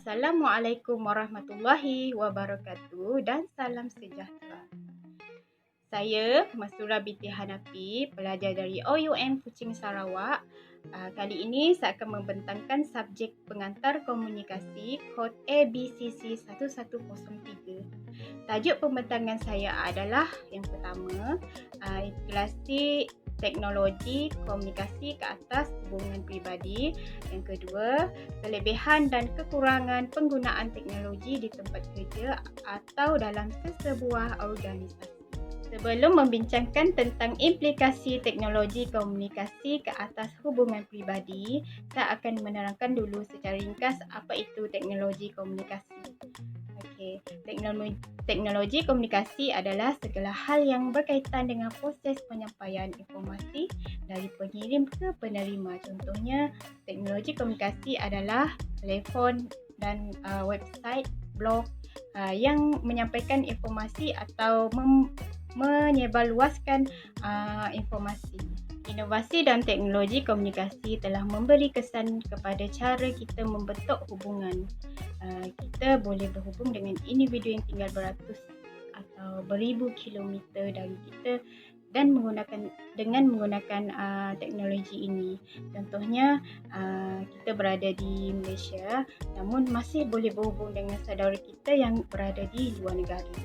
Assalamualaikum warahmatullahi wabarakatuh dan salam sejahtera. Saya Mastura binti Hanafi, pelajar dari OUM Kuching Sarawak. Kali ini saya akan membentangkan subjek pengantar komunikasi kod ABCC 1103. Tajuk pembentangan saya adalah yang pertama, instalasi teknologi komunikasi ke atas hubungan peribadi. Yang kedua, kelebihan dan kekurangan penggunaan teknologi di tempat kerja atau dalam sesebuah organisasi. Sebelum membincangkan tentang implikasi teknologi komunikasi ke atas hubungan peribadi, saya akan menerangkan dulu secara ringkas apa itu teknologi komunikasi. Okey, teknologi komunikasi adalah segala hal yang berkaitan dengan proses penyampaian informasi dari pengirim ke penerima. Contohnya, teknologi komunikasi adalah telefon dan website, blog yang menyampaikan informasi atau menyebarluaskan informasi. Inovasi dan teknologi komunikasi telah memberi kesan kepada cara kita membentuk hubungan. Kita boleh berhubung dengan individu yang tinggal beratus atau beribu kilometer dari kita dan menggunakan teknologi ini. Contohnya, kita berada di Malaysia namun masih boleh berhubung dengan saudara kita yang berada di luar negara.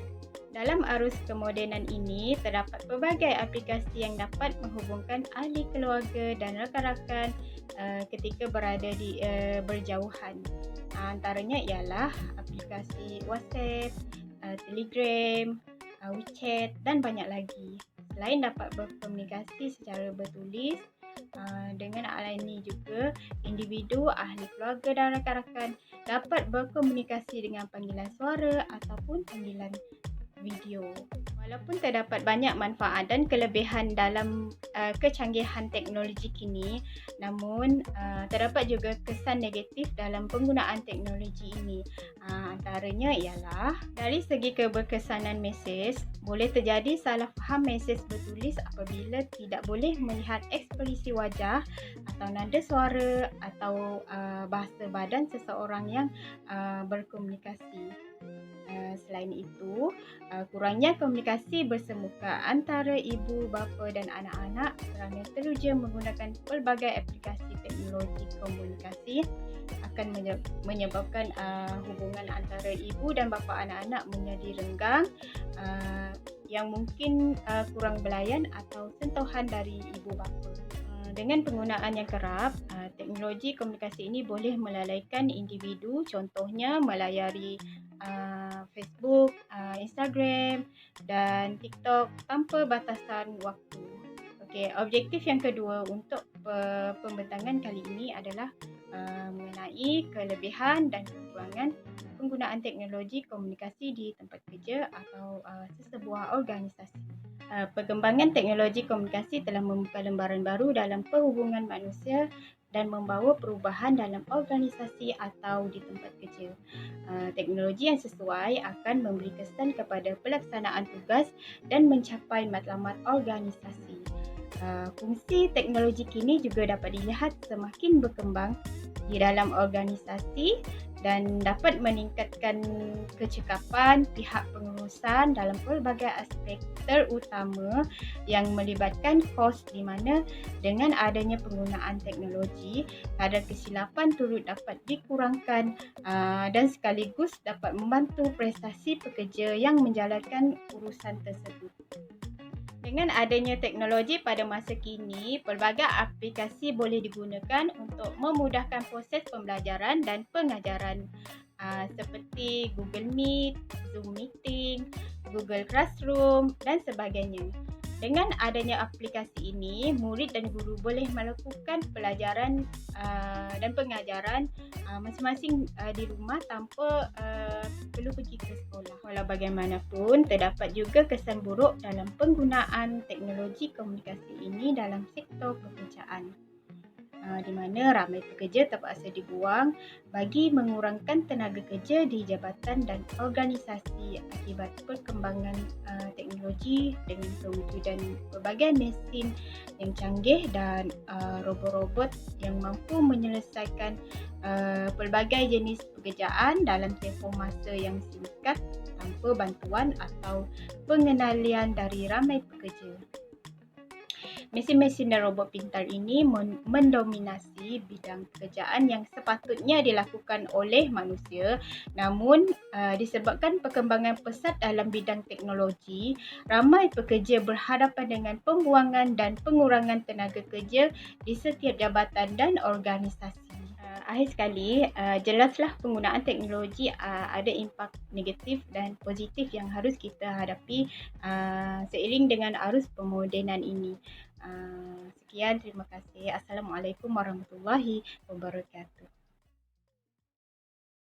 Dalam arus kemodenan ini, terdapat pelbagai aplikasi yang dapat menghubungkan ahli keluarga dan rakan-rakan ketika berada di berjauhan. Antaranya ialah aplikasi WhatsApp, Telegram, WeChat dan banyak lagi. Selain dapat berkomunikasi secara bertulis, dengan alat ini juga, individu, ahli keluarga dan rakan-rakan dapat berkomunikasi dengan panggilan suara ataupun panggilan video. Walaupun terdapat banyak manfaat dan kelebihan dalam kecanggihan teknologi kini, namun terdapat juga kesan negatif dalam penggunaan teknologi ini. Antaranya ialah dari segi keberkesanan mesej, boleh terjadi salah faham mesej bertulis apabila tidak boleh melihat ekspresi wajah atau nada suara atau bahasa badan seseorang yang berkomunikasi. Selain itu, kurangnya komunikasi bersemuka antara ibu, bapa dan anak-anak kerana teruja menggunakan pelbagai aplikasi teknologi komunikasi akan menyebabkan hubungan antara ibu dan bapa anak-anak menjadi renggang, yang mungkin kurang belayan atau sentuhan dari ibu bapa. Dengan penggunaan yang kerap, teknologi komunikasi ini boleh melalaikan individu, contohnya melayari Facebook, Instagram dan TikTok tanpa batasan waktu. Okey, objektif yang kedua untuk pembentangan kali ini adalah mengenai kelebihan dan kekurangan penggunaan teknologi komunikasi di tempat kerja atau sesebuah organisasi. Perkembangan teknologi komunikasi telah membuka lembaran baru dalam perhubungan manusia dan membawa perubahan dalam organisasi atau di tempat kerja. Teknologi yang sesuai akan memberi kesan kepada pelaksanaan tugas dan mencapai matlamat organisasi. Fungsi teknologi kini juga dapat dilihat semakin berkembang di dalam organisasi dan dapat meningkatkan kecekapan pihak pengurusan dalam pelbagai aspek, terutama yang melibatkan kos, di mana dengan adanya penggunaan teknologi, kadar kesilapan turut dapat dikurangkan dan sekaligus dapat membantu prestasi pekerja yang menjalankan urusan tersebut. Dengan adanya teknologi pada masa kini, pelbagai aplikasi boleh digunakan untuk memudahkan proses pembelajaran dan pengajaran seperti Google Meet, Zoom Meeting, Google Classroom dan sebagainya. Dengan adanya aplikasi ini, murid dan guru boleh melakukan pelajaran dan pengajaran masing-masing di rumah tanpa perlu pergi ke sekolah. Walau bagaimanapun, terdapat juga kesan buruk dalam penggunaan teknologi komunikasi ini dalam sektor pekerjaan. di mana ramai pekerja terpaksa dibuang bagi mengurangkan tenaga kerja di jabatan dan organisasi akibat perkembangan teknologi dengan kewujudan pelbagai mesin yang canggih dan robot-robot yang mampu menyelesaikan pelbagai jenis pekerjaan dalam tempoh masa yang singkat tanpa bantuan atau pengendalian dari ramai pekerja. Mesin-mesin dan robot pintar ini mendominasi bidang pekerjaan yang sepatutnya dilakukan oleh manusia, namun disebabkan perkembangan pesat dalam bidang teknologi, ramai pekerja berhadapan dengan pembuangan dan pengurangan tenaga kerja di setiap jabatan dan organisasi. Akhir sekali, jelaslah penggunaan teknologi ada impak negatif dan positif yang harus kita hadapi seiring dengan arus pemodenan ini. Sekian, terima kasih. Assalamualaikum warahmatullahi wabarakatuh.